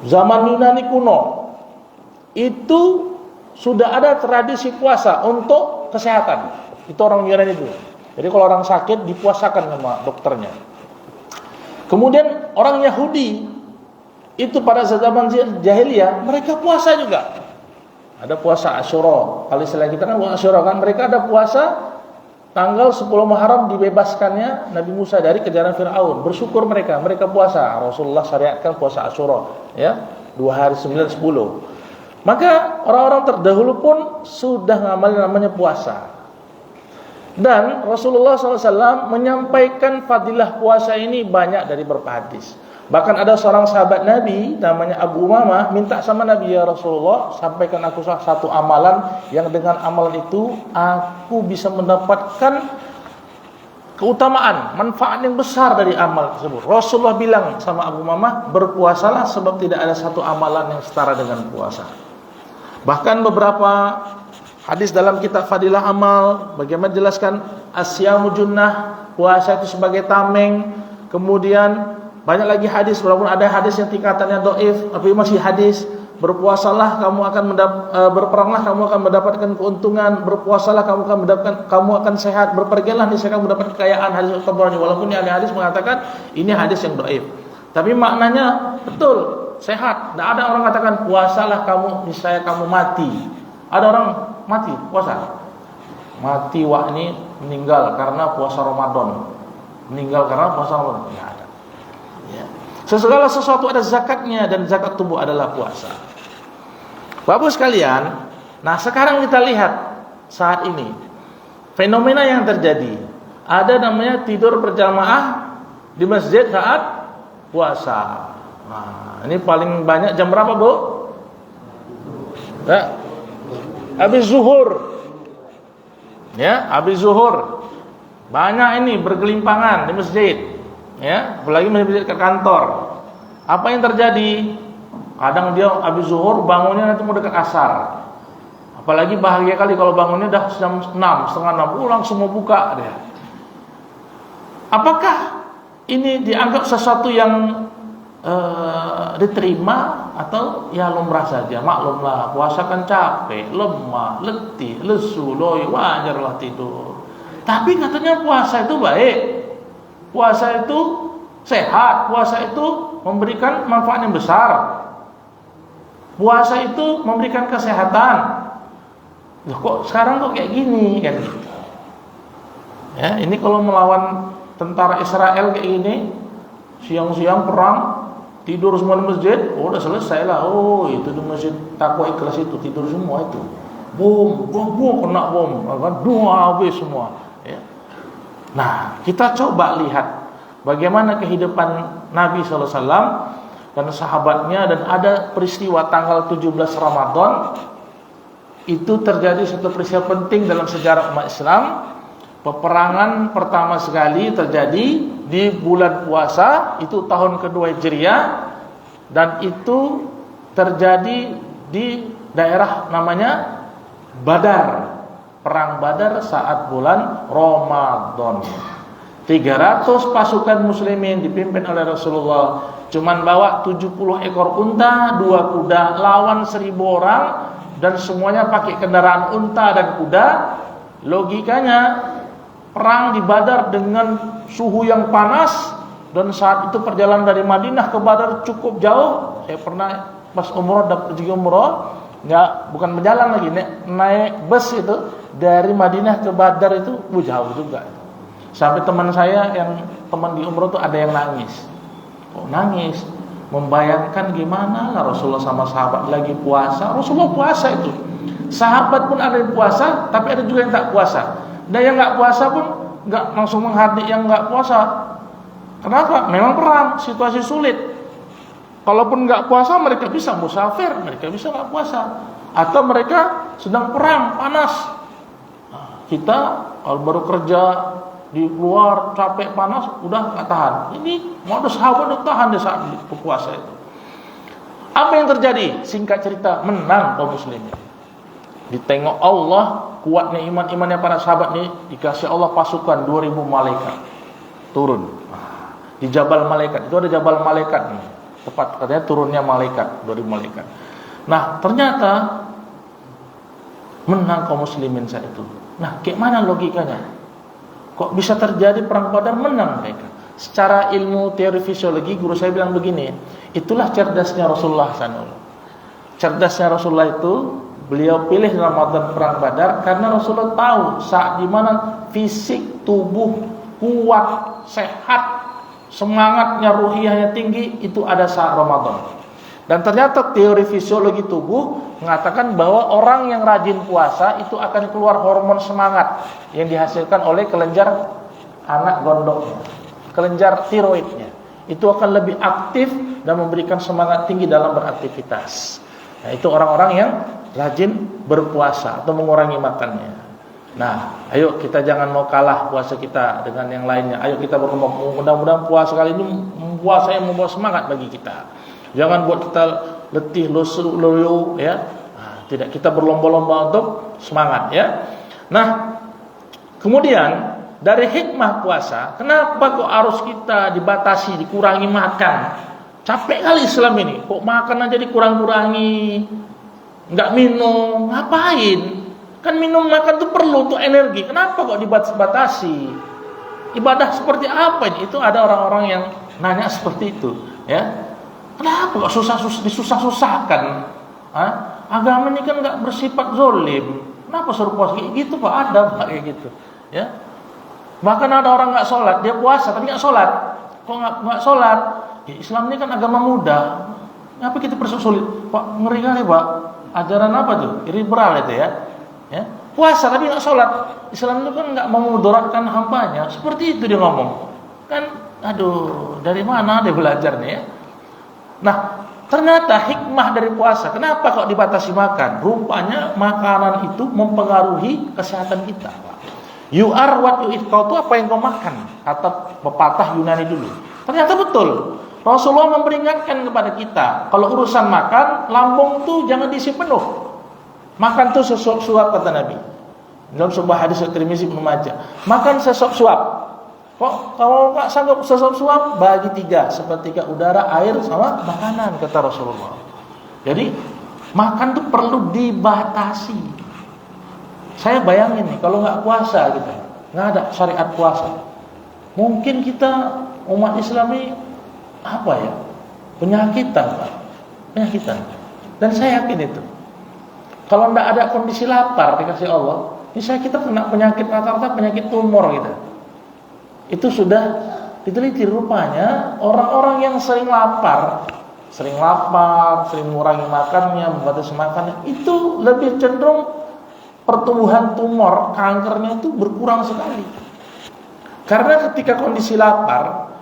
Zaman Yunani kuno itu sudah ada tradisi puasa untuk kesehatan. Itu orang Yunani itu. Jadi kalau orang sakit dipuasakan sama dokternya. Kemudian orang Yahudi itu pada zaman jahiliyah mereka puasa juga. Ada puasa Asyura. Kalau istilah kita kan Asyura kan, mereka ada puasa tanggal 10 Muharram dibebaskannya Nabi Musa dari kejaran Firaun. Bersyukur mereka puasa. Rasulullah syariatkan puasa Asyura, ya. 2 hari 9 10. Maka orang-orang terdahulu pun sudah ngamalin namanya puasa. Dan Rasulullah SAW menyampaikan fadilah puasa ini banyak dari beberapa hadis. Bahkan ada seorang sahabat Nabi namanya Abu Umamah minta sama Nabi, ya Rasulullah, sampaikan aku satu amalan yang dengan amalan itu aku bisa mendapatkan keutamaan, manfaat yang besar dari amal tersebut. Rasulullah bilang sama Abu Umamah, berpuasalah sebab tidak ada satu amalan yang setara dengan puasa. Bahkan beberapa hadis dalam kitab Fadilah Amal bagaimana jelaskan asyamu junnah, puasa itu sebagai tameng. Kemudian banyak lagi hadis, walaupun ada hadis yang tingkatannya dhaif, tapi masih hadis. Berpuasalah kamu akan berperanglah kamu akan mendapatkan keuntungan, berpuasalah kamu akan sehat, berpergianlah niscaya kamu mendapat kekayaan. Hadis Tabrani, walaupun ini hadis mengatakan ini hadis yang dhaif, tapi maknanya betul, sehat. Tidak ada orang katakan puasalah kamu niscaya kamu mati. Ada orang mati puasa, mati wah ini meninggal karena puasa Ramadan, meninggal karena puasa Ramadan. Tidak ada. Ya. Segala sesuatu ada zakatnya, dan zakat tubuh adalah puasa. Bapak sekalian, nah sekarang kita lihat saat ini fenomena yang terjadi. Ada namanya tidur berjamaah di masjid saat puasa. Nah, ini paling banyak jam berapa, Bu? Ya. Habis zuhur. Ya, habis zuhur. Banyak ini bergelimpangan di masjid. Ya, apalagi masjid ke kantor. Apa yang terjadi? Kadang dia habis zuhur bangunnya nanti mau dekat asar. Apalagi bahagia kali kalau bangunnya udah jam 6, setengah 6, langsung mau buka dia. Apakah ini dianggap sesuatu yang diterima atau ya lumrah saja? Maklumlah, puasa kan capek, lemah, letih, lesu, loyo, wajarlah tidur. Tapi katanya puasa itu baik. Puasa itu sehat, puasa itu memberikan manfaat yang besar. Puasa itu memberikan kesehatan. Loh, kok sekarang kok kayak gini kan? Ya, ini kalau melawan tentara Israel kayak gini, siang-siang perang, tidur semua di masjid, oh udah selesai lah. Oh, itu di masjid Taqwa Ikhlas itu tidur semua itu. Bom, kena bom, kan dua habis semua. Ya. Nah, kita coba lihat bagaimana kehidupan Nabi SAW dan sahabatnya, dan ada peristiwa tanggal 17 Ramadan. Itu terjadi satu peristiwa penting dalam sejarah umat Islam. Peperangan pertama sekali terjadi di bulan puasa, itu tahun kedua Hijriah, dan itu terjadi di daerah namanya Badar. Perang Badar saat bulan Ramadan. 300 pasukan muslimin dipimpin oleh Rasulullah cuman bawa 70 ekor unta, 2 kuda, lawan 1000 orang, dan semuanya pakai kendaraan unta dan kuda. Logikanya perang di Badar dengan suhu yang panas, dan saat itu perjalanan dari Madinah ke Badar cukup jauh. Saya pernah pas umroh, dapat pergi umroh, bukan berjalan lagi, naik bus itu dari Madinah ke Badar itu jauh juga. Sampai teman saya yang teman di umroh tuh ada yang nangis. Kok nangis? Membayangkan gimana lah Rasulullah sama sahabat lagi puasa. Rasulullah puasa itu. Sahabat pun ada yang puasa, tapi ada juga yang tak puasa. Dan yang nggak puasa pun nggak langsung menghardik yang nggak puasa. Kenapa? Memang perang, situasi sulit. Kalaupun nggak puasa, mereka bisa musafir, mereka bisa nggak puasa, atau mereka sedang perang panas. Nah, kita kalau baru kerja di luar capek panas udah nggak tahan. Ini mau ada sahabat udah tahan di saat berpuasa itu. Apa yang terjadi? Singkat cerita, menang kaum muslimin. Ditengok Allah kuatnya iman-imannya para sahabat nih, dikasih Allah pasukan 2000 malaikat turun di Jabal Malaikat. Itu ada Jabal Malaikat nih. tepat katanya turunnya malaikat, 2000 malaikat. Nah, ternyata menang kaum muslimin saat itu. Nah, kayak mana logikanya? Kok bisa terjadi perang Badar menang mereka? Secara ilmu teori fisiologi, guru saya bilang begini, itulah cerdasnya Rasulullah SAW. Cerdasnya Rasulullah itu, beliau pilih Ramadan perang Badar karena Rasulullah tahu saat dimana fisik tubuh kuat, sehat, semangatnya, ruhiyahnya tinggi, itu ada saat Ramadan. Dan ternyata teori fisiologi tubuh mengatakan bahwa orang yang rajin puasa itu akan keluar hormon semangat yang dihasilkan oleh kelenjar anak gondoknya, kelenjar tiroidnya. Itu akan lebih aktif dan memberikan semangat tinggi dalam beraktivitas. Nah, itu orang-orang yang rajin berpuasa atau mengurangi makannya. Nah, ayo kita jangan mau kalah puasa kita dengan yang lainnya. Ayo kita berkembang. Mudah-mudahan puasa kali ini puasa yang membawa semangat bagi kita. Jangan buat kita letih, loyo, ya. Nah, tidak, kita berlomba-lomba untuk semangat, ya. Nah, kemudian dari hikmah puasa, kenapa kok harus kita dibatasi, dikurangi makan? Capek kali Islam ini, kok makan aja dikurang-kurangi, nggak minum, ngapain? Kan minum makan itu perlu untuk energi. Kenapa kok dibatasi? Ibadah seperti apa ini? Itu ada orang-orang yang nanya seperti itu, ya. Kenapa kok disusah-susahkan? Agama ini kan nggak bersifat zolim. Kenapa suruh puasa kayak gitu Pak? Ada Pak kayak gitu, ya. Bahkan ada orang nggak sholat, dia puasa tapi nggak sholat. Kok nggak sholat? Ya, Islam ini kan agama mudah. Kenapa kita persulit? Pak, ngeri kali Pak. Ajaran apa tuh? Liberal itu, ya. Ya, puasa tapi nggak sholat. Islam itu kan nggak memudaratkan hambanya. Seperti itu dia ngomong. Kan, aduh, dari mana dia belajar nih, ya? Nah, ternyata hikmah dari puasa, kenapa kok dibatasi makan? Rupanya makanan itu mempengaruhi kesehatan kita, Pak. You are what you eat. Kau itu apa yang kau makan, kata pepatah Yunani dulu. Ternyata betul. Rasulullah memperingatkan kepada kita, kalau urusan makan, lambung tuh jangan diisi penuh. Makan tuh sesuap-suap, kata Nabi. Dalam sebuah hadis Tirmizi Ibnu Majah, makan sesuap-suap. Kok kalau nggak sanggup sesuap-suap, bagi 3, sepertiga udara, air, sama makanan, kata Rasulullah. Jadi makan tuh perlu dibatasi. Saya bayangin nih, kalau nggak puasa gitu, nggak ada syariat puasa, mungkin kita umat Islam ini apa ya, penyakitan, Pak, penyakitan. Dan saya yakin itu, kalau nggak ada kondisi lapar dikasih Allah, misalnya kita kena penyakit rata-rata penyakit tumor gitu. Itu sudah diteliti, rupanya orang-orang yang sering lapar, sering mengurangi makannya, membatasi makannya, itu lebih cenderung pertumbuhan tumor, kankernya itu berkurang sekali. Karena ketika kondisi lapar,